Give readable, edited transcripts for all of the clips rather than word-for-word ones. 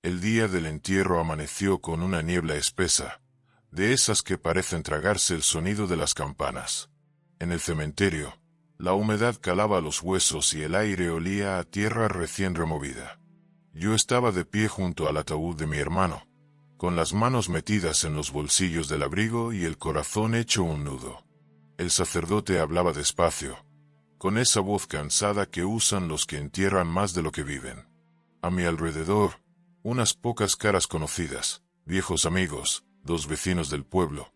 El día del entierro amaneció con una niebla espesa, de esas que parecen tragarse el sonido de las campanas. En el cementerio, la humedad calaba los huesos y el aire olía a tierra recién removida. Yo estaba de pie junto al ataúd de mi hermano, con las manos metidas en los bolsillos del abrigo y el corazón hecho un nudo. El sacerdote hablaba despacio, con esa voz cansada que usan los que entierran más de lo que viven. A mi alrededor, unas pocas caras conocidas, viejos amigos, 2 vecinos del pueblo,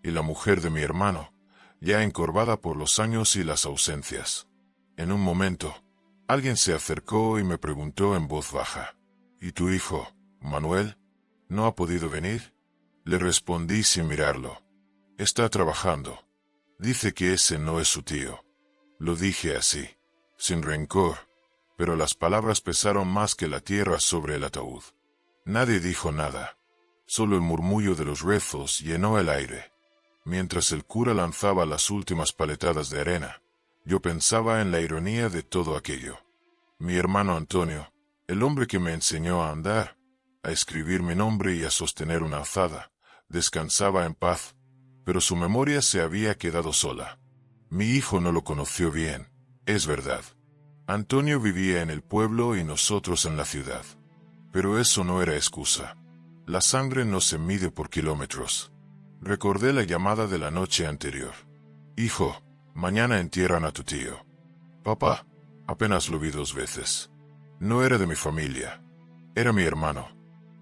y la mujer de mi hermano, ya encorvada por los años y las ausencias. En un momento, alguien se acercó y me preguntó en voz baja: ¿Y tu hijo, Manuel, no ha podido venir? Le respondí sin mirarlo: está trabajando. Dice que ese no es su tío. Lo dije así, sin rencor, pero las palabras pesaron más que la tierra sobre el ataúd. Nadie dijo nada. Solo el murmullo de los rezos llenó el aire. Mientras el cura lanzaba las últimas paletadas de arena, yo pensaba en la ironía de todo aquello. Mi hermano Antonio, el hombre que me enseñó a andar, a escribir mi nombre y a sostener una azada, descansaba en paz, pero su memoria se había quedado sola. Mi hijo no lo conoció bien, es verdad. Antonio vivía en el pueblo y nosotros en la ciudad. Pero eso no era excusa. La sangre no se mide por kilómetros. Recordé la llamada de la noche anterior. Hijo, mañana entierran a tu tío. Papá, apenas lo vi 2 veces. No era de mi familia. Era mi hermano.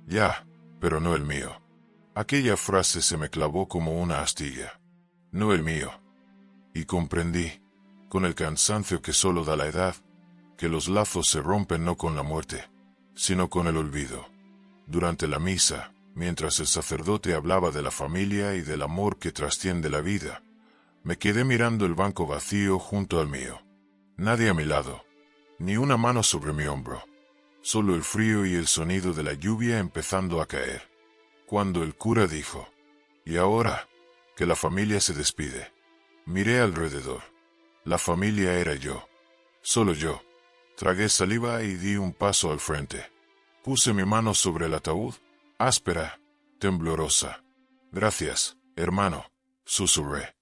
Ya, pero no el mío. Aquella frase se me clavó como una astilla. No el mío. Y comprendí, con el cansancio que solo da la edad, que los lazos se rompen no con la muerte, sino con el olvido. Durante la misa, mientras el sacerdote hablaba de la familia y del amor que trasciende la vida, me quedé mirando el banco vacío junto al mío. Nadie a mi lado, ni una mano sobre mi hombro. Solo el frío y el sonido de la lluvia empezando a caer. Cuando el cura dijo: «Y ahora, que la familia se despide», miré alrededor. La familia era yo. Solo yo. Tragué saliva y di un paso al frente. Puse mi mano sobre el ataúd, áspera, temblorosa. «Gracias, hermano», susurré.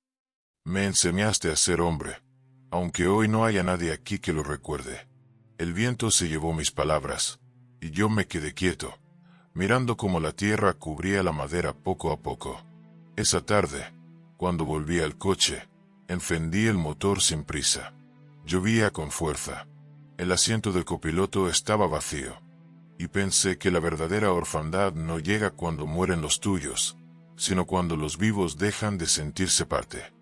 «Me enseñaste a ser hombre, aunque hoy no haya nadie aquí que lo recuerde». El viento se llevó mis palabras, y yo me quedé quieto, mirando cómo la tierra cubría la madera poco a poco. Esa tarde, cuando volví al coche, encendí el motor sin prisa. Llovía con fuerza. El asiento del copiloto estaba vacío. Y pensé que la verdadera orfandad no llega cuando mueren los tuyos, sino cuando los vivos dejan de sentirse parte.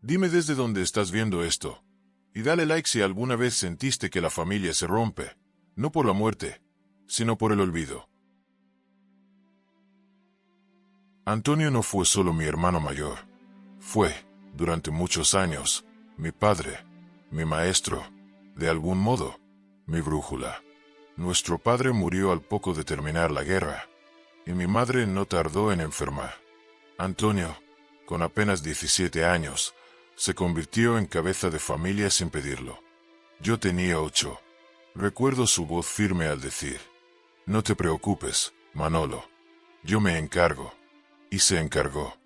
Dime desde dónde estás viendo esto, y dale like si alguna vez sentiste que la familia se rompe, no por la muerte, sino por el olvido. Antonio no fue solo mi hermano mayor. Fue, durante muchos años, mi padre, mi maestro, de algún modo, mi brújula. Nuestro padre murió al poco de terminar la guerra, y mi madre no tardó en enfermar. Antonio, con apenas 17 años, se convirtió en cabeza de familia sin pedirlo. Yo tenía 8. Recuerdo su voz firme al decir: «No te preocupes, Manolo. Yo me encargo». Y se encargó.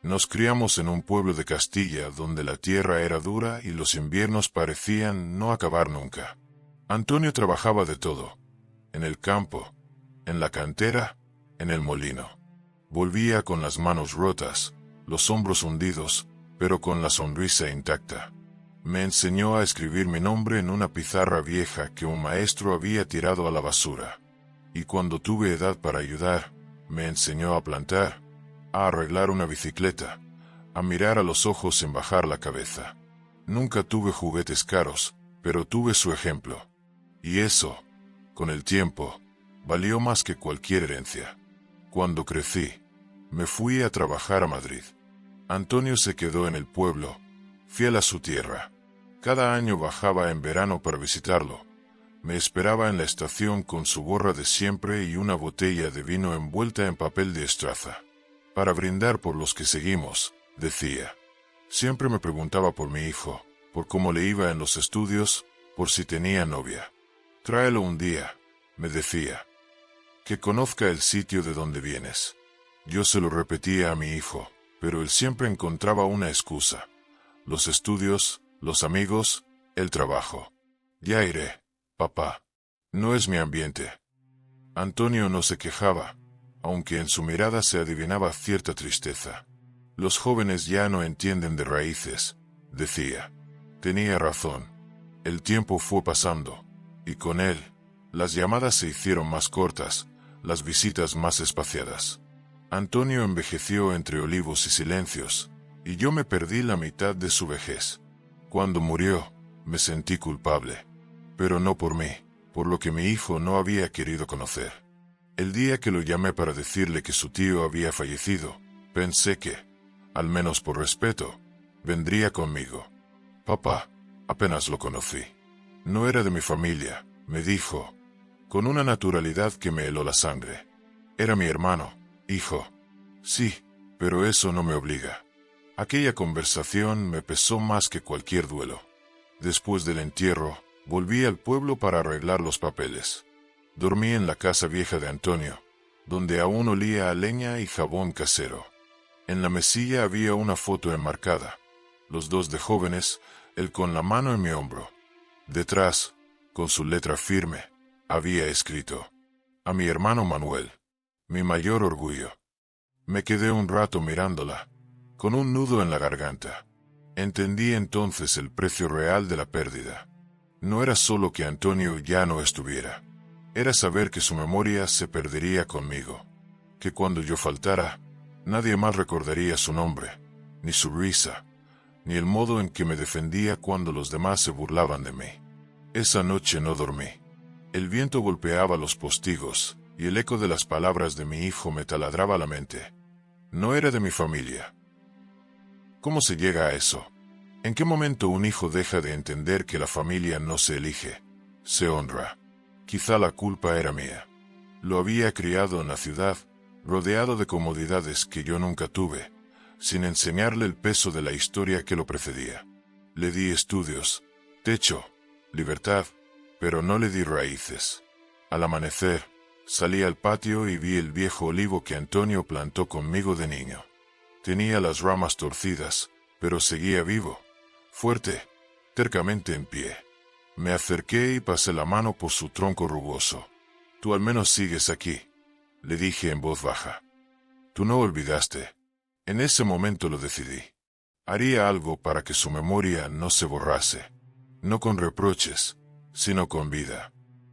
Nos criamos en un pueblo de Castilla donde la tierra era dura y los inviernos parecían no acabar nunca. Antonio trabajaba de todo. En el campo, en la cantera, en el molino. Volvía con las manos rotas, los hombros hundidos, pero con la sonrisa intacta. Me enseñó a escribir mi nombre en una pizarra vieja que un maestro había tirado a la basura. Y cuando tuve edad para ayudar, me enseñó a plantar, a arreglar una bicicleta, a mirar a los ojos sin bajar la cabeza. Nunca tuve juguetes caros, pero tuve su ejemplo. Y eso, con el tiempo, valió más que cualquier herencia. Cuando crecí, me fui a trabajar a Madrid. Antonio se quedó en el pueblo, fiel a su tierra. Cada año bajaba en verano para visitarlo. Me esperaba en la estación con su gorra de siempre y una botella de vino envuelta en papel de estraza. «Para brindar por los que seguimos», decía. Siempre me preguntaba por mi hijo, por cómo le iba en los estudios, por si tenía novia. «Tráelo un día», me decía. Que conozca el sitio de donde vienes. Yo se lo repetía a mi hijo, pero él siempre encontraba una excusa. Los estudios, los amigos, el trabajo. Ya iré, papá. No es mi ambiente. Antonio no se quejaba, aunque en su mirada se adivinaba cierta tristeza. Los jóvenes ya no entienden de raíces, decía. Tenía razón. El tiempo fue pasando, y con él, las llamadas se hicieron más cortas, las visitas más espaciadas. Antonio envejeció entre olivos y silencios, y yo me perdí la mitad de su vejez. Cuando murió, me sentí culpable. Pero no por mí, por lo que mi hijo no había querido conocer. El día que lo llamé para decirle que su tío había fallecido, pensé que, al menos por respeto, vendría conmigo. Papá, apenas lo conocí. No era de mi familia, me dijo, con una naturalidad que me heló la sangre. Era mi hermano, hijo. Sí, pero eso no me obliga. Aquella conversación me pesó más que cualquier duelo. Después del entierro, volví al pueblo para arreglar los papeles. Dormí en la casa vieja de Antonio, donde aún olía a leña y jabón casero. En la mesilla había una foto enmarcada, los dos de jóvenes, él con la mano en mi hombro. Detrás, con su letra firme, había escrito: a mi hermano Manuel, mi mayor orgullo. Me quedé un rato mirándola, con un nudo en la garganta. Entendí entonces el precio real de la pérdida. No era solo que Antonio ya no estuviera. Era saber que su memoria se perdería conmigo. Que cuando yo faltara, nadie más recordaría su nombre, ni su risa, ni el modo en que me defendía cuando los demás se burlaban de mí. Esa noche no dormí. El viento golpeaba los postigos, y el eco de las palabras de mi hijo me taladraba la mente. No era de mi familia. ¿Cómo se llega a eso? ¿En qué momento un hijo deja de entender que la familia no se elige, se honra? Quizá la culpa era mía. Lo había criado en la ciudad, rodeado de comodidades que yo nunca tuve, sin enseñarle el peso de la historia que lo precedía. Le di estudios, techo, libertad, pero no le di raíces. Al amanecer, salí al patio y vi el viejo olivo que Antonio plantó conmigo de niño. Tenía las ramas torcidas, pero seguía vivo, fuerte, tercamente en pie. Me acerqué y pasé la mano por su tronco rugoso. Tú al menos sigues aquí, le dije en voz baja. Tú no olvidaste. En ese momento lo decidí. Haría algo para que su memoria no se borrase. No con reproches, sino con vida.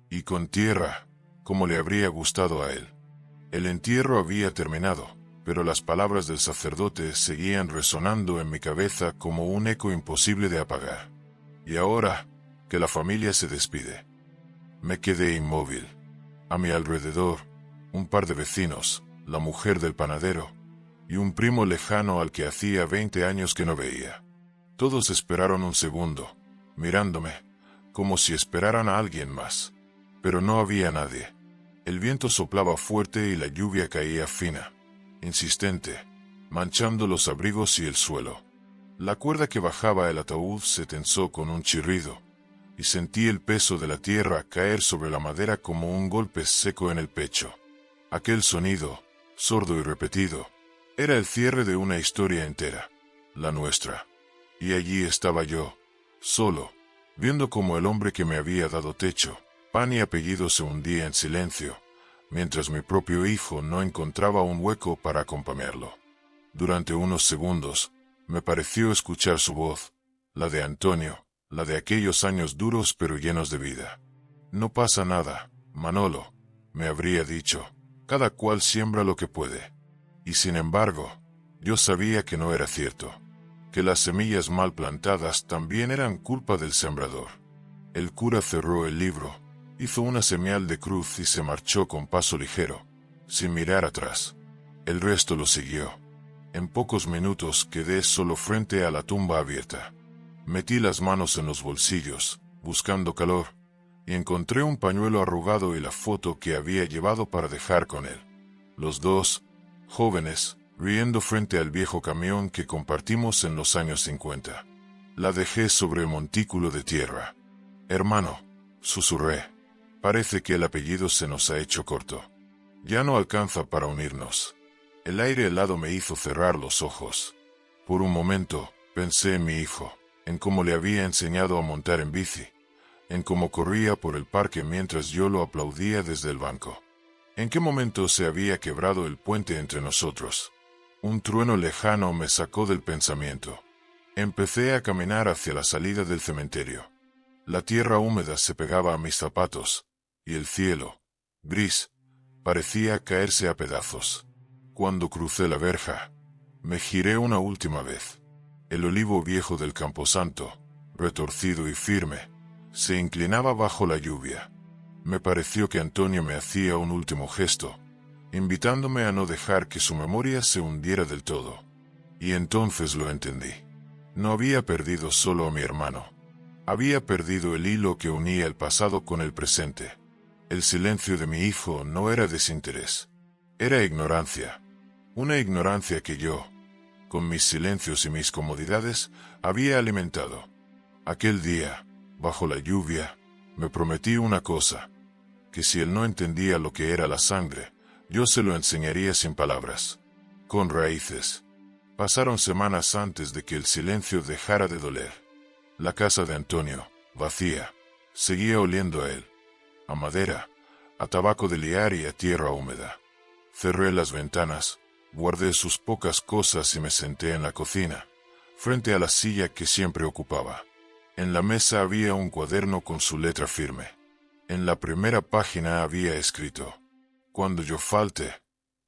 Y con tierra, como le habría gustado a él. El entierro había terminado, pero las palabras del sacerdote seguían resonando en mi cabeza como un eco imposible de apagar. Y ahora, que la familia se despide. Me quedé inmóvil. A mi alrededor, un par de vecinos, la mujer del panadero, y un primo lejano al que hacía 20 años que no veía. Todos esperaron un segundo, mirándome, como si esperaran a alguien más. Pero no había nadie. El viento soplaba fuerte y la lluvia caía fina, insistente, manchando los abrigos y el suelo. La cuerda que bajaba el ataúd se tensó con un chirrido, y sentí el peso de la tierra caer sobre la madera como un golpe seco en el pecho. Aquel sonido, sordo y repetido, era el cierre de una historia entera, la nuestra. Y allí estaba yo, solo, viendo cómo el hombre que me había dado techo, pan y apellido se hundía en silencio, mientras mi propio hijo no encontraba un hueco para acompañarlo. Durante unos segundos, me pareció escuchar su voz, la de Antonio, la de aquellos años duros pero llenos de vida. No pasa nada, Manolo, me habría dicho, cada cual siembra lo que puede. Y sin embargo, yo sabía que no era cierto, que las semillas mal plantadas también eran culpa del sembrador. El cura cerró el libro, hizo una señal de cruz y se marchó con paso ligero, sin mirar atrás. El resto lo siguió. En pocos minutos quedé solo frente a la tumba abierta. Metí las manos en los bolsillos, buscando calor, y encontré un pañuelo arrugado y la foto que había llevado para dejar con él. Los dos, jóvenes, riendo frente al viejo camión que compartimos en los años 50. La dejé sobre el montículo de tierra. Hermano, susurré, Parece que el apellido se nos ha hecho corto. Ya no alcanza para unirnos. El aire helado me hizo cerrar los ojos. Por un momento, pensé en mi hijo, en cómo le había enseñado a montar en bici, en cómo corría por el parque mientras yo lo aplaudía desde el banco. ¿En qué momento se había quebrado el puente entre nosotros? Un trueno lejano me sacó del pensamiento. Empecé a caminar hacia la salida del cementerio. La tierra húmeda se pegaba a mis zapatos, y el cielo, gris, parecía caerse a pedazos. Cuando crucé la verja, me giré una última vez. El olivo viejo del camposanto, retorcido y firme, se inclinaba bajo la lluvia. Me pareció que Antonio me hacía un último gesto, invitándome a no dejar que su memoria se hundiera del todo. Y entonces lo entendí. No había perdido solo a mi hermano. Había perdido el hilo que unía el pasado con el presente. El silencio de mi hijo no era desinterés. Era ignorancia. Una ignorancia que yo, con mis silencios y mis comodidades, había alimentado. Aquel día, bajo la lluvia, me prometí una cosa, que si él no entendía lo que era la sangre, yo se lo enseñaría sin palabras, con raíces. Pasaron semanas antes de que el silencio dejara de doler. La casa de Antonio, vacía, seguía oliendo a él, a madera, a tabaco de liar y a tierra húmeda. Cerré las ventanas, guardé sus pocas cosas y me senté en la cocina, frente a la silla que siempre ocupaba. En la mesa había un cuaderno con su letra firme. En la primera página había escrito: cuando yo falte,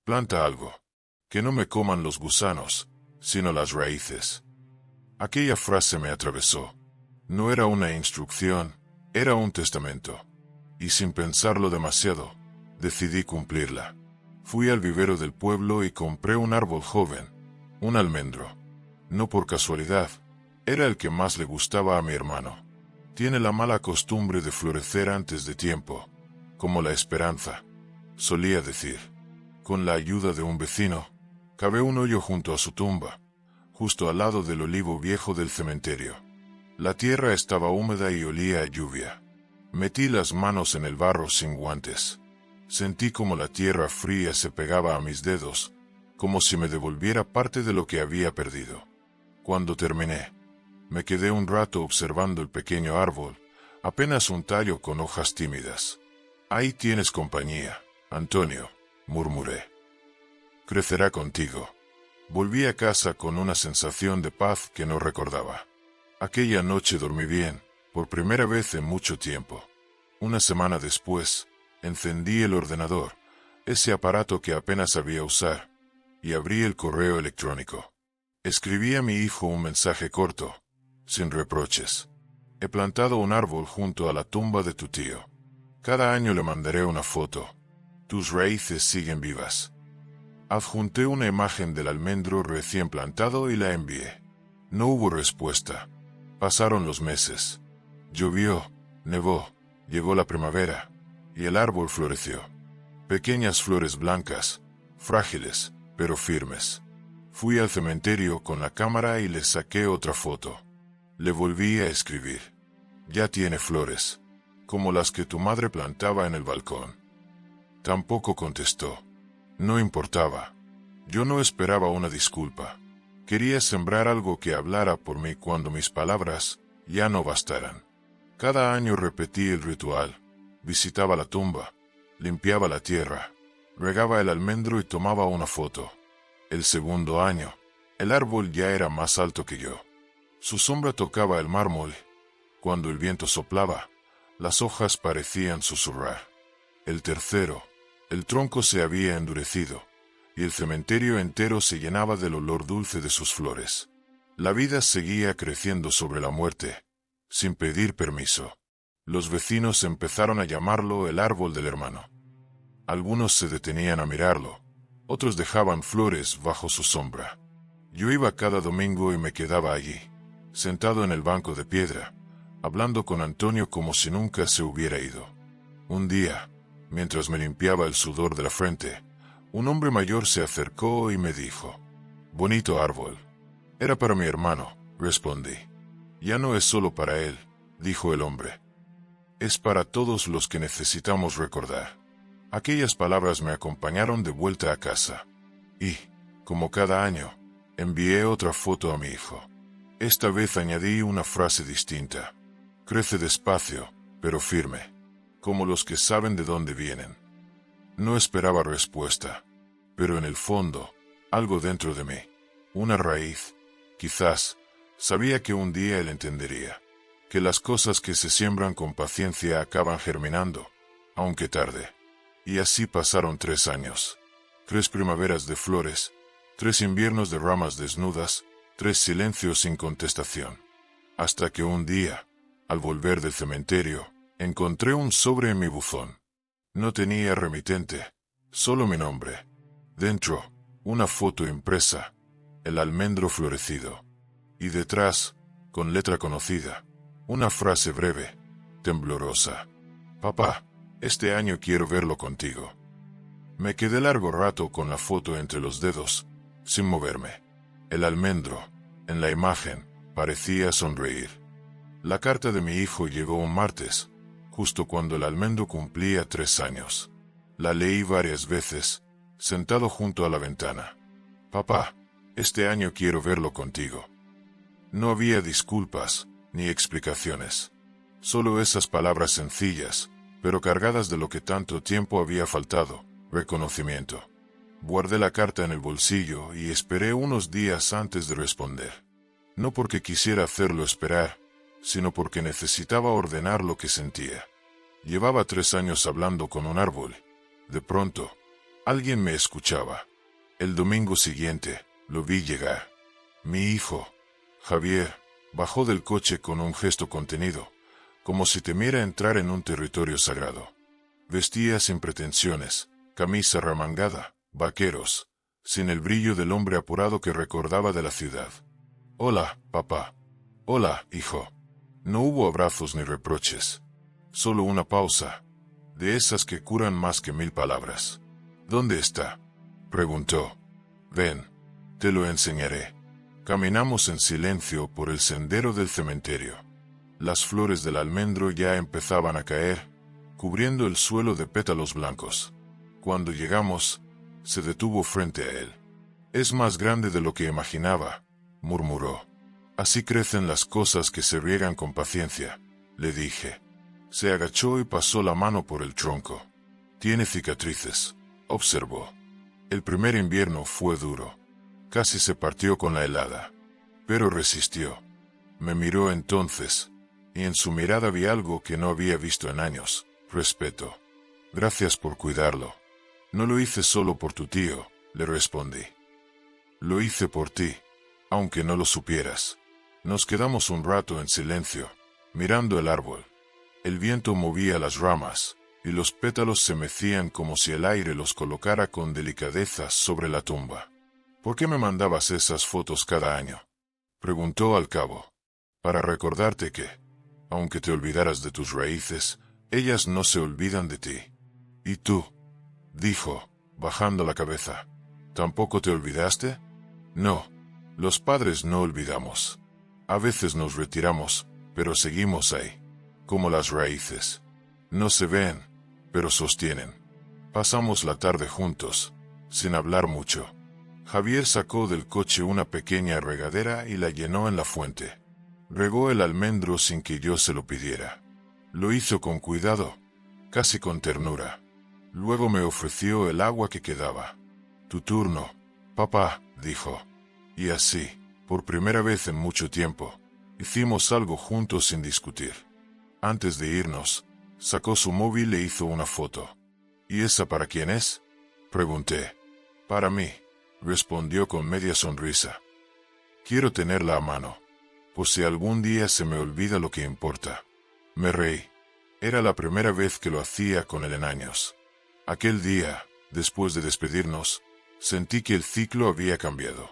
planta algo, que no me coman los gusanos, sino las raíces. Aquella frase me atravesó. No era una instrucción, era un testamento. Y sin pensarlo demasiado, decidí cumplirla. Fui al vivero del pueblo y compré un árbol joven, un almendro. No por casualidad, era el que más le gustaba a mi hermano. Tiene la mala costumbre de florecer antes de tiempo, como la esperanza, solía decir. Con la ayuda de un vecino, cavé un hoyo junto a su tumba, justo al lado del olivo viejo del cementerio. La tierra estaba húmeda y olía a lluvia. Metí las manos en el barro sin guantes. Sentí como la tierra fría se pegaba a mis dedos, como si me devolviera parte de lo que había perdido. Cuando terminé, me quedé un rato observando el pequeño árbol, apenas un tallo con hojas tímidas. Ahí tienes compañía, Antonio, murmuré. Crecerá contigo. Volví a casa con una sensación de paz que no recordaba. Aquella noche dormí bien, por primera vez en mucho tiempo. Una semana después, encendí el ordenador, ese aparato que apenas sabía usar, y abrí el correo electrónico. Escribí a mi hijo un mensaje corto, sin reproches. He plantado un árbol junto a la tumba de tu tío. Cada año le mandaré una foto. Tus raíces siguen vivas. Adjunté una imagen del almendro recién plantado y la envié. No hubo respuesta. Pasaron los meses. Llovió, nevó, llegó la primavera, y el árbol floreció. Pequeñas flores blancas, frágiles, pero firmes. Fui al cementerio con la cámara y le saqué otra foto. Le volví a escribir. Ya tiene flores, como las que tu madre plantaba en el balcón. Tampoco contestó. No importaba. Yo no esperaba una disculpa. Quería sembrar algo que hablara por mí cuando mis palabras ya no bastaran. Cada año repetí el ritual. Visitaba la tumba, limpiaba la tierra, regaba el almendro y tomaba una foto. El segundo año, el árbol ya era más alto que yo. Su sombra tocaba el mármol. Cuando el viento soplaba, las hojas parecían susurrar. El tercero, el tronco se había endurecido, y el cementerio entero se llenaba del olor dulce de sus flores. La vida seguía creciendo sobre la muerte, sin pedir permiso. Los vecinos empezaron a llamarlo el árbol del hermano. Algunos se detenían a mirarlo, otros dejaban flores bajo su sombra. Yo iba cada domingo y me quedaba allí, sentado en el banco de piedra, hablando con Antonio como si nunca se hubiera ido. Un día, mientras me limpiaba el sudor de la frente, un hombre mayor se acercó y me dijo: «Bonito árbol». «Era para mi hermano», respondí. «Ya no es solo para él», dijo el hombre. Es para todos los que necesitamos recordar. Aquellas palabras me acompañaron de vuelta a casa. Y, como cada año, envié otra foto a mi hijo. Esta vez añadí una frase distinta. Crece despacio, pero firme, como los que saben de dónde vienen. No esperaba respuesta, pero en el fondo, algo dentro de mí, una raíz, quizás, sabía que un día él entendería, que las cosas que se siembran con paciencia acaban germinando, aunque tarde. Y así pasaron 3 años. 3 primaveras de flores, 3 inviernos de ramas desnudas, 3 silencios sin contestación. Hasta que un día, al volver del cementerio, encontré un sobre en mi buzón. No tenía remitente, solo mi nombre. Dentro, una foto impresa, el almendro florecido. Y detrás, con letra conocida, una frase breve, temblorosa. Papá, este año quiero verlo contigo. Me quedé largo rato con la foto entre los dedos, sin moverme. El almendro, en la imagen, parecía sonreír. La carta de mi hijo llegó un martes, justo cuando el almendro cumplía 3 años. La leí varias veces, sentado junto a la ventana. Papá, este año quiero verlo contigo. No había disculpas, ni explicaciones. Solo esas palabras sencillas, pero cargadas de lo que tanto tiempo había faltado, reconocimiento. Guardé la carta en el bolsillo y esperé unos días antes de responder. No porque quisiera hacerlo esperar, sino porque necesitaba ordenar lo que sentía. Llevaba 3 años hablando con un árbol. De pronto, alguien me escuchaba. El domingo siguiente, lo vi llegar. Mi hijo, Javier, bajó del coche con un gesto contenido, como si temiera entrar en un territorio sagrado. Vestía sin pretensiones, camisa remangada, vaqueros, sin el brillo del hombre apurado que recordaba de la ciudad. Hola, papá. Hola, hijo. No hubo abrazos ni reproches. Solo una pausa, de esas que curan más que 1000 palabras. ¿Dónde está?, preguntó. Ven, te lo enseñaré. Caminamos en silencio por el sendero del cementerio. Las flores del almendro ya empezaban a caer, cubriendo el suelo de pétalos blancos. Cuando llegamos, se detuvo frente a él. Es más grande de lo que imaginaba, murmuró. Así crecen las cosas que se riegan con paciencia, le dije. Se agachó y pasó la mano por el tronco. Tiene cicatrices, observó. El primer invierno fue duro. Casi se partió con la helada. Pero resistió. Me miró entonces, y en su mirada vi algo que no había visto en años: respeto. Gracias por cuidarlo. No lo hice solo por tu tío, le respondí. Lo hice por ti, aunque no lo supieras. Nos quedamos un rato en silencio, mirando el árbol. El viento movía las ramas, y los pétalos se mecían como si el aire los colocara con delicadeza sobre la tumba. ¿Por qué me mandabas esas fotos cada año?, preguntó al cabo. Para recordarte que, aunque te olvidaras de tus raíces, ellas no se olvidan de ti. ¿Y tú?, dijo, bajando la cabeza. ¿Tampoco te olvidaste? No, los padres no olvidamos. A veces nos retiramos, pero seguimos ahí. Como las raíces. No se ven, pero sostienen. Pasamos la tarde juntos, sin hablar mucho. Javier sacó del coche una pequeña regadera y la llenó en la fuente. Regó el almendro sin que yo se lo pidiera. Lo hizo con cuidado, casi con ternura. Luego me ofreció el agua que quedaba. Tu turno, papá, dijo. Y así, por primera vez en mucho tiempo, hicimos algo juntos sin discutir. Antes de irnos, sacó su móvil e hizo una foto. ¿Y esa para quién es?, pregunté. Para mí, respondió con media sonrisa. Quiero tenerla a mano, por si algún día se me olvida lo que importa. Me reí. Era la primera vez que lo hacía con él en años. Aquel día, después de despedirnos, sentí que el ciclo había cambiado.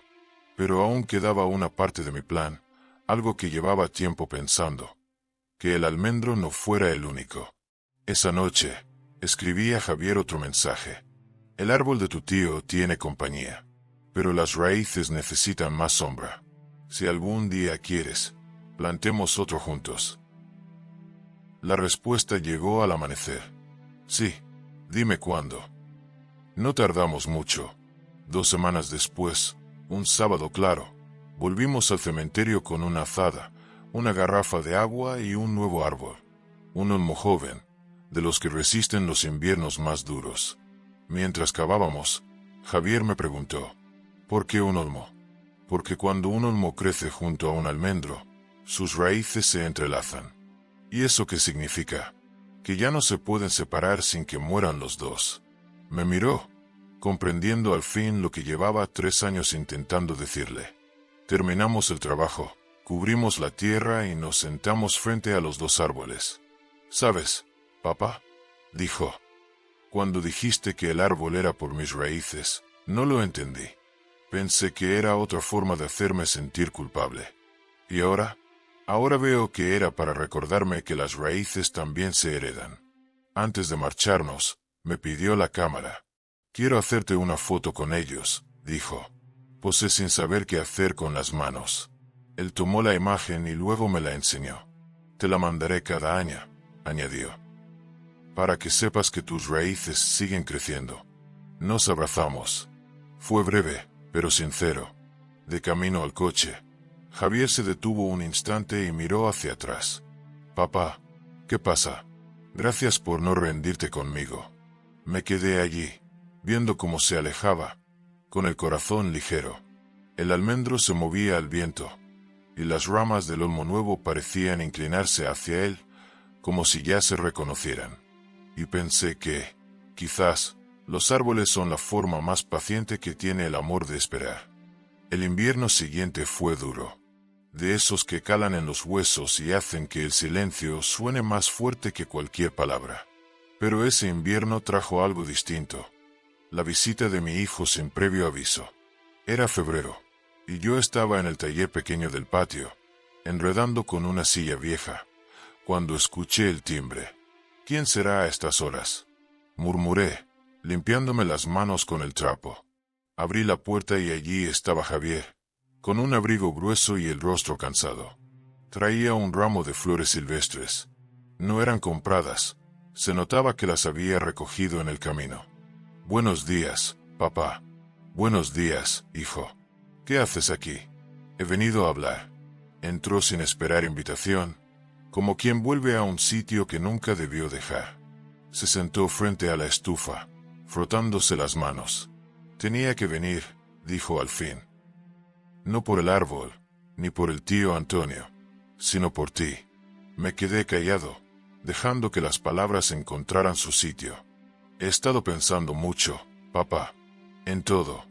Pero aún quedaba una parte de mi plan, algo que llevaba tiempo pensando. Que el almendro no fuera el único. Esa noche, escribí a Javier otro mensaje. El árbol de tu tío tiene compañía, pero las raíces necesitan más sombra. Si algún día quieres, plantemos otro juntos. La respuesta llegó al amanecer. Sí, dime cuándo. No tardamos mucho. 2 semanas después, un sábado claro, volvimos al cementerio con una azada, una garrafa de agua y un nuevo árbol. Un olmo joven, de los que resisten los inviernos más duros. Mientras cavábamos, Javier me preguntó, ¿por qué un olmo? Porque cuando un olmo crece junto a un almendro, sus raíces se entrelazan. ¿Y eso qué significa? Que ya no se pueden separar sin que mueran los dos. Me miró, comprendiendo al fin lo que llevaba 3 años intentando decirle. Terminamos el trabajo, cubrimos la tierra y nos sentamos frente a los 2 árboles. ¿Sabes, papá?, dijo. Cuando dijiste que el árbol era por mis raíces, no lo entendí. Pensé que era otra forma de hacerme sentir culpable. ¿Y ahora? Ahora veo que era para recordarme que las raíces también se heredan. Antes de marcharnos, me pidió la cámara. Quiero hacerte una foto con ellos, dijo. Posé sin saber qué hacer con las manos. Él tomó la imagen y luego me la enseñó. Te la mandaré cada año, añadió. Para que sepas que tus raíces siguen creciendo. Nos abrazamos. Fue breve, pero sincero. De camino al coche, Javier se detuvo un instante y miró hacia atrás. Papá, ¿qué pasa? Gracias por no rendirte conmigo. Me quedé allí, viendo cómo se alejaba, con el corazón ligero. El almendro se movía al viento, y las ramas del olmo nuevo parecían inclinarse hacia él, como si ya se reconocieran. Y pensé que, quizás, los árboles son la forma más paciente que tiene el amor de esperar. El invierno siguiente fue duro. De esos que calan en los huesos y hacen que el silencio suene más fuerte que cualquier palabra. Pero ese invierno trajo algo distinto. La visita de mi hijo sin previo aviso. Era febrero, y yo estaba en el taller pequeño del patio, enredando con una silla vieja, cuando escuché el timbre. ¿Quién será a estas horas?, murmuré, limpiándome las manos con el trapo. Abrí la puerta y allí estaba Javier, con un abrigo grueso y el rostro cansado. Traía un ramo de flores silvestres. No eran compradas, se notaba que las había recogido en el camino. Buenos días, papá. Buenos días, hijo. ¿Qué haces aquí? He venido a hablar. Entró sin esperar invitación, como quien vuelve a un sitio que nunca debió dejar. Se sentó frente a la estufa, frotándose las manos. Tenía que venir, dijo al fin. No por el árbol, ni por el tío Antonio, sino por ti. Me quedé callado, dejando que las palabras encontraran su sitio. He estado pensando mucho, papá, en todo,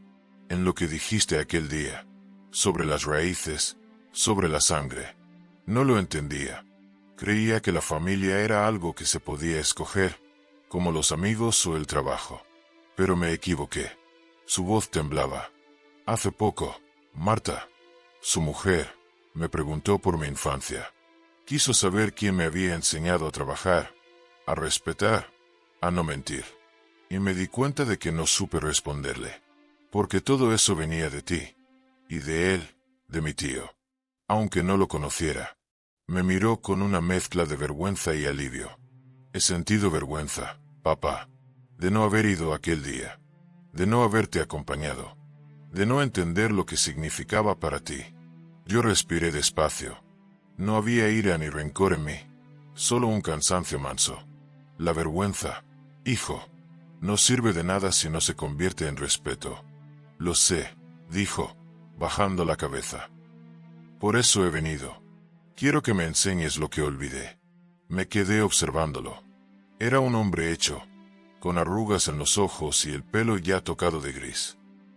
en lo que dijiste aquel día, sobre las raíces, sobre la sangre. No lo entendía. Creía que la familia era algo que se podía escoger, como los amigos o el trabajo. Pero me equivoqué. Su voz temblaba. Hace poco, Marta, su mujer, me preguntó por mi infancia. Quiso saber quién me había enseñado a trabajar, a respetar, a no mentir. Y me di cuenta de que no supe responderle. Porque todo eso venía de ti. Y de él, de mi tío. Aunque no lo conociera. Me miró con una mezcla de vergüenza y alivio. He sentido vergüenza, papá, de no haber ido aquel día. De no haberte acompañado. De no entender lo que significaba para ti. Yo respiré despacio. No había ira ni rencor en mí, solo un cansancio manso. La vergüenza, hijo, no sirve de nada si no se convierte en respeto. Lo sé, dijo, bajando la cabeza. Por eso he venido. Quiero que me enseñes lo que olvidé. Me quedé observándolo. Era un hombre hecho, con arrugas en los ojos y el pelo ya tocado de gris.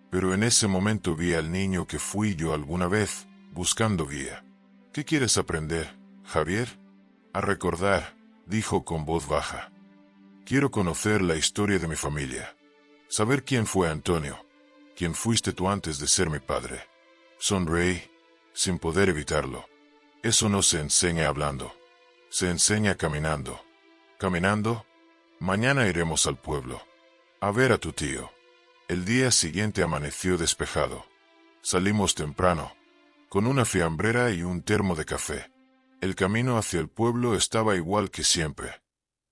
Pero en ese momento vi al niño que fui yo alguna vez, buscando guía. ¿Qué quieres aprender, Javier? A recordar, dijo con voz baja. Quiero conocer la historia de mi familia. Saber quién fue Antonio, quién fuiste tú antes de ser mi padre. Sonreí, sin poder evitarlo. Eso no se enseña hablando. Se enseña caminando. ¿Caminando? Mañana iremos al pueblo. A ver a tu tío. El día siguiente amaneció despejado. Salimos temprano, con una fiambrera y un termo de café. El camino hacia el pueblo estaba igual que siempre.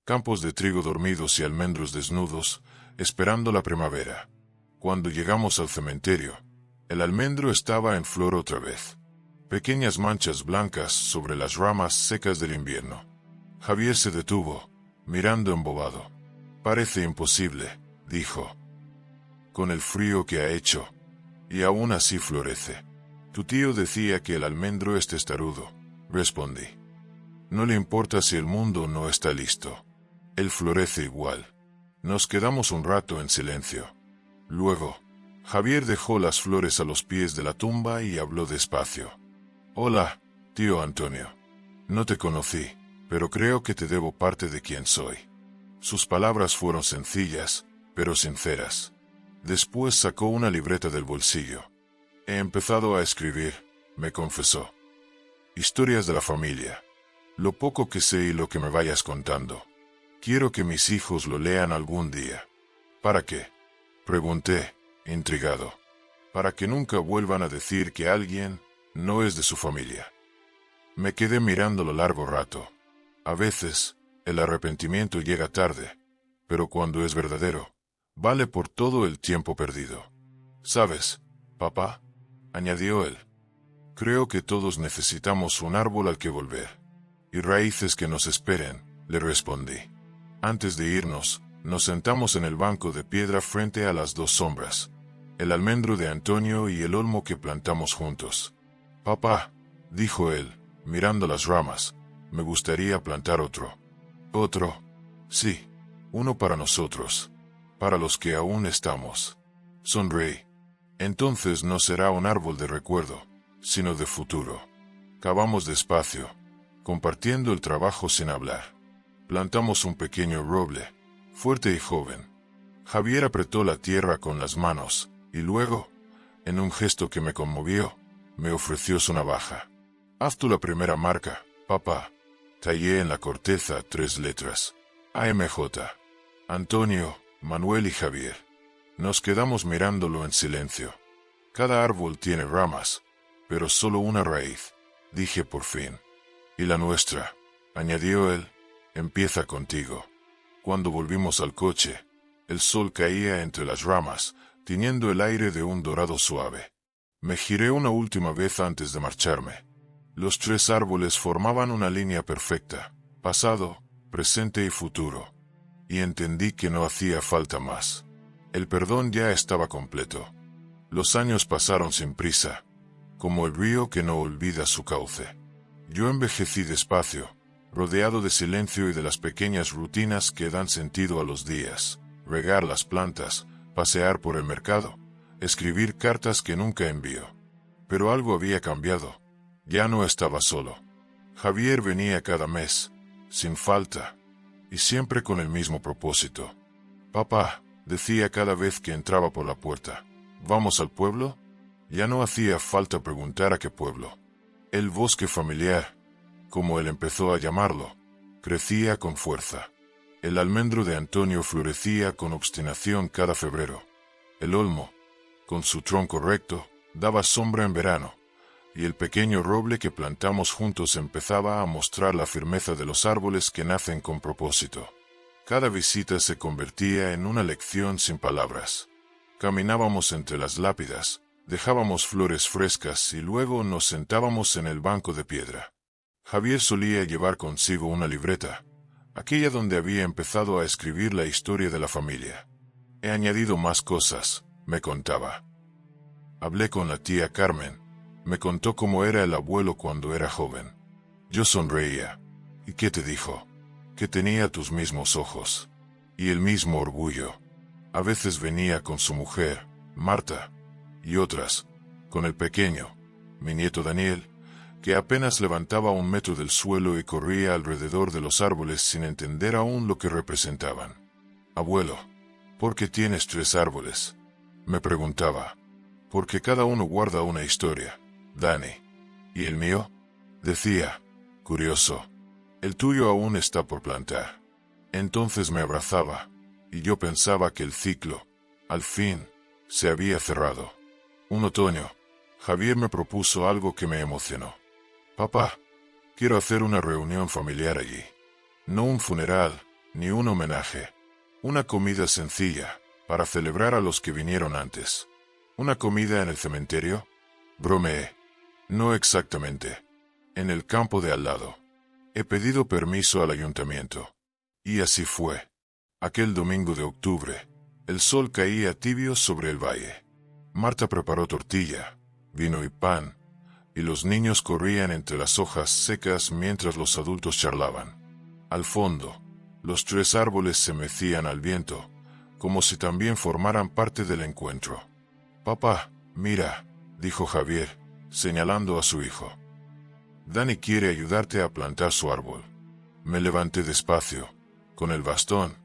Campos de trigo dormidos y almendros desnudos, esperando la primavera. Cuando llegamos al cementerio, el almendro estaba en flor otra vez. Pequeñas manchas blancas sobre las ramas secas del invierno. Javier se detuvo, mirando embobado. Parece imposible, dijo. Con el frío que ha hecho. Y aún así florece. Tu tío decía que el almendro es testarudo, respondí. No le importa si el mundo no está listo. Él florece igual. Nos quedamos un rato en silencio. Luego, Javier dejó las flores a los pies de la tumba y habló despacio. Hola, tío Antonio. No te conocí, pero creo que te debo parte de quién soy. Sus palabras fueron sencillas, pero sinceras. Después sacó una libreta del bolsillo. He empezado a escribir, me confesó. Historias de la familia. Lo poco que sé y lo que me vayas contando. Quiero que mis hijos lo lean algún día. ¿Para qué? Pregunté, intrigado. Para que nunca vuelvan a decir que alguien no es de su familia. Me quedé mirándolo largo rato. A veces, el arrepentimiento llega tarde, pero cuando es verdadero, vale por todo el tiempo perdido. ¿Sabes, papá?, añadió él. Creo que todos necesitamos un árbol al que volver. Y raíces que nos esperen, le respondí. Antes de irnos, nos sentamos en el banco de piedra frente a las dos sombras, el almendro de Antonio y el olmo que plantamos juntos. Papá, dijo él, mirando las ramas, me gustaría plantar otro. ¿Otro? Sí, uno para nosotros, para los que aún estamos. Sonreí. Entonces no será un árbol de recuerdo, sino de futuro. Cavamos despacio, compartiendo el trabajo sin hablar. Plantamos un pequeño roble, fuerte y joven. Javier apretó la tierra con las manos, y luego, en un gesto que me conmovió, me ofreció su navaja. Haz tú la primera marca, papá. Tallé en la corteza 3 letras. AMJ. Antonio, Manuel y Javier. Nos quedamos mirándolo en silencio. Cada árbol tiene ramas, pero solo una raíz, dije por fin. Y la nuestra, añadió él, empieza contigo. Cuando volvimos al coche, el sol caía entre las ramas, tiñendo el aire de un dorado suave. Me giré una última vez antes de marcharme. Los 3 árboles formaban una línea perfecta, pasado, presente y futuro. Y entendí que no hacía falta más. El perdón ya estaba completo. Los años pasaron sin prisa, como el río que no olvida su cauce. Yo envejecí despacio, rodeado de silencio y de las pequeñas rutinas que dan sentido a los días. Regar las plantas, pasear por el mercado, escribir cartas que nunca envío. Pero algo había cambiado. Ya no estaba solo. Javier venía cada mes, sin falta, y siempre con el mismo propósito. Papá, decía cada vez que entraba por la puerta, ¿vamos al pueblo? Ya no hacía falta preguntar a qué pueblo. El bosque familiar, como él empezó a llamarlo, crecía con fuerza. El almendro de Antonio florecía con obstinación cada febrero. El olmo, con su tronco recto, daba sombra en verano, y el pequeño roble que plantamos juntos empezaba a mostrar la firmeza de los árboles que nacen con propósito. Cada visita se convertía en una lección sin palabras. Caminábamos entre las lápidas, dejábamos flores frescas y luego nos sentábamos en el banco de piedra. Javier solía llevar consigo una libreta, aquella donde había empezado a escribir la historia de la familia. He añadido más cosas, me contaba. Hablé con la tía Carmen, me contó cómo era el abuelo cuando era joven. Yo sonreía. ¿Y qué te dijo? Que tenía tus mismos ojos. Y el mismo orgullo. A veces venía con su mujer, Marta, y otras, con el pequeño, mi nieto Daniel, que apenas levantaba 1 metro del suelo y corría alrededor de los árboles sin entender aún lo que representaban. Abuelo, ¿por qué tienes 3 árboles? Me preguntaba. Porque cada uno guarda una historia, Dani. ¿Y el mío? Decía, curioso. El tuyo aún está por plantar. Entonces me abrazaba, y yo pensaba que el ciclo, al fin, se había cerrado. Un otoño, Javier me propuso algo que me emocionó. Papá, Quiero hacer una reunión familiar allí. No un funeral, ni un homenaje. Una comida sencilla, para celebrar a los que vinieron antes. ¿Una comida en el cementerio? Bromeé. No exactamente. En el campo de al lado. He pedido permiso al ayuntamiento. Y así fue. Aquel domingo de octubre, el sol caía tibio sobre el valle. Marta preparó tortilla, vino y pan, y los niños corrían entre las hojas secas mientras los adultos charlaban. Al fondo, los 3 árboles se mecían al viento, como si también formaran parte del encuentro. «Papá, mira», dijo Javier, señalando a su hijo. «Dani quiere ayudarte a plantar su árbol». Me levanté despacio, con el bastón,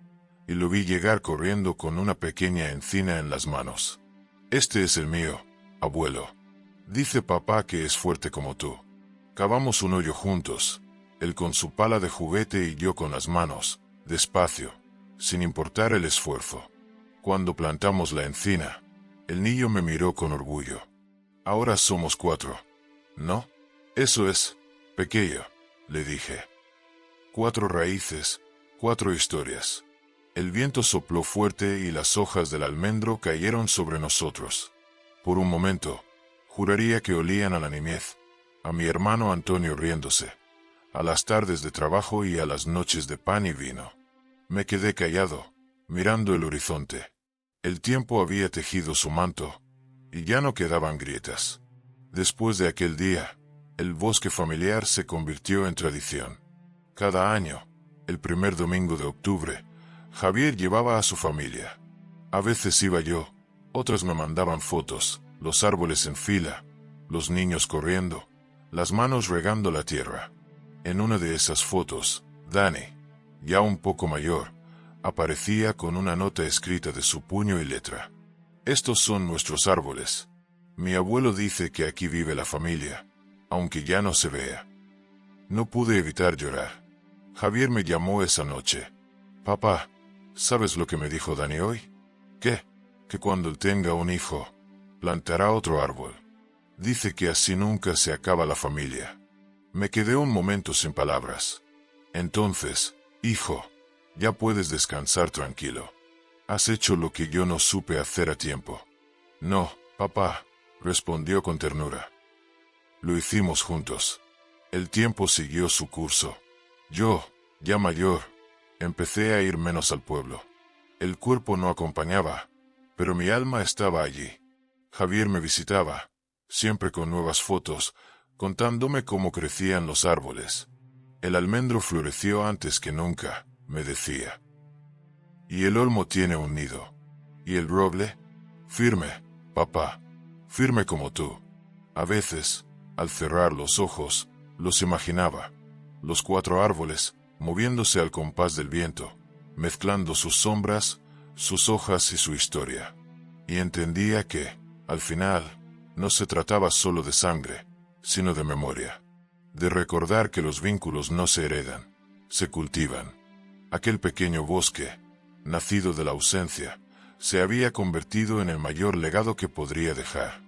y lo vi llegar corriendo con una pequeña encina en las manos. «Este es el mío, abuelo. Dice papá que es fuerte como tú». Cavamos un hoyo juntos, él con su pala de juguete y yo con las manos, despacio, sin importar el esfuerzo. Cuando plantamos la encina, el niño me miró con orgullo. «Ahora somos 4, ¿no?» «Eso es, pequeño», le dije. 4 raíces, 4 historias. El viento sopló fuerte y las hojas del almendro cayeron sobre nosotros. Por un momento, juraría que olían a la niñez, a mi hermano Antonio riéndose, a las tardes de trabajo y a las noches de pan y vino. Me quedé callado, mirando el horizonte. El tiempo había tejido su manto, y ya no quedaban grietas. Después de aquel día, el bosque familiar se convirtió en tradición. Cada año, el primer domingo de octubre, Javier llevaba a su familia. A veces iba yo, otras me mandaban fotos, los árboles en fila, los niños corriendo, las manos regando la tierra. En una de esas fotos, Dani, ya un poco mayor, aparecía con una nota escrita de su puño y letra. «Estos son nuestros árboles. Mi abuelo dice que aquí vive la familia, aunque ya no se vea». No pude evitar llorar. Javier me llamó esa noche. «Papá, ¿sabes lo que me dijo Dani hoy?» «¿Qué?» «Que cuando él tenga un hijo, plantará otro árbol. Dice que así nunca se acaba la familia». Me quedé un momento sin palabras. «Entonces, hijo, ya puedes descansar tranquilo. Has hecho lo que yo no supe hacer a tiempo». «No, papá», respondió con ternura. «Lo hicimos juntos». El tiempo siguió su curso. Yo, ya mayor, empecé a ir menos al pueblo. El cuerpo no acompañaba, pero mi alma estaba allí. Javier me visitaba, siempre con nuevas fotos, contándome cómo crecían los árboles. «El almendro floreció antes que nunca», me decía. «Y el olmo tiene un nido. ¿Y el roble?» «Firme, papá, firme como tú». A veces, al cerrar los ojos, los imaginaba, los 4 árboles, moviéndose al compás del viento, mezclando sus sombras, sus hojas y su historia. Y entendía que, al final, no se trataba solo de sangre, sino de memoria. De recordar que los vínculos no se heredan, se cultivan. Aquel pequeño bosque, nacido de la ausencia, se había convertido en el mayor legado que podría dejar.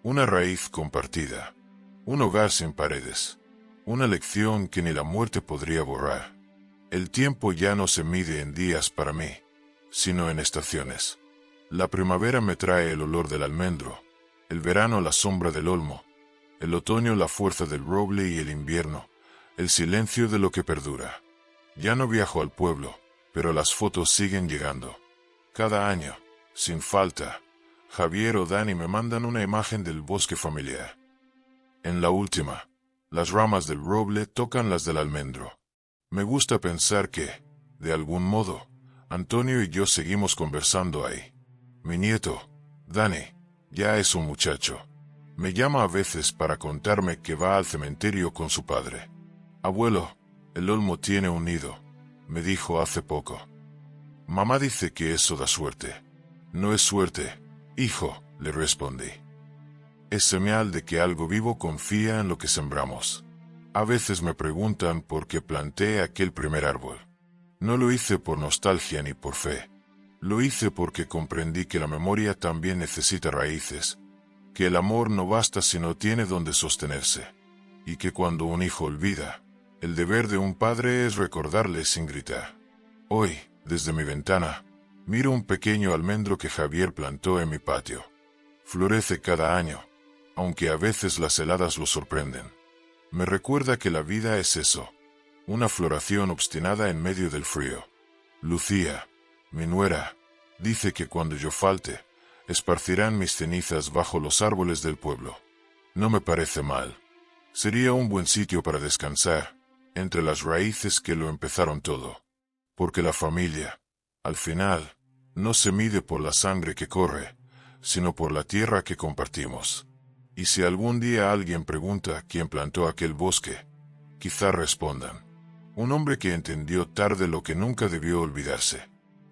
Una raíz compartida, un hogar sin paredes, una lección que ni la muerte podría borrar. El tiempo ya no se mide en días para mí, sino en estaciones. La primavera me trae el olor del almendro, el verano la sombra del olmo, el otoño la fuerza del roble y el invierno, el silencio de lo que perdura. Ya no viajo al pueblo, pero las fotos siguen llegando. Cada año, sin falta, Javier o Dani me mandan una imagen del bosque familiar. En la última, las ramas del roble tocan las del almendro. Me gusta pensar que, de algún modo, Antonio y yo seguimos conversando ahí. Mi nieto, Dani, ya es un muchacho. Me llama a veces para contarme que va al cementerio con su padre. «Abuelo, el olmo tiene un nido», me dijo hace poco. «Mamá dice que eso da suerte». «No es suerte, hijo», le respondí. «Es señal de que algo vivo confía en lo que sembramos». A veces me preguntan por qué planté aquel primer árbol. No lo hice por nostalgia ni por fe. Lo hice porque comprendí que la memoria también necesita raíces, que el amor no basta si no tiene donde sostenerse, y que cuando un hijo olvida, El deber de un padre es recordarles sin gritar. Hoy, desde mi ventana, miro un pequeño almendro que Javier plantó en mi patio. Florece cada año, aunque a veces las heladas lo sorprenden. Me recuerda que la vida es eso, una floración obstinada en medio del frío. Lucía, mi nuera, dice que cuando yo falte, esparcirán mis cenizas bajo los árboles del pueblo. No me parece mal. Sería un buen sitio para descansar, entre las raíces que lo empezaron todo. Porque la familia, al final, no se mide por la sangre que corre, sino por la tierra que compartimos. Y si algún día alguien pregunta quién plantó aquel bosque, quizá respondan: un hombre que entendió tarde lo que nunca debió olvidarse.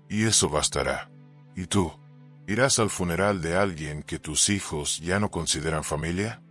Y eso bastará. ¿Y tú? ¿Irás al funeral de alguien que tus hijos ya no consideran familia?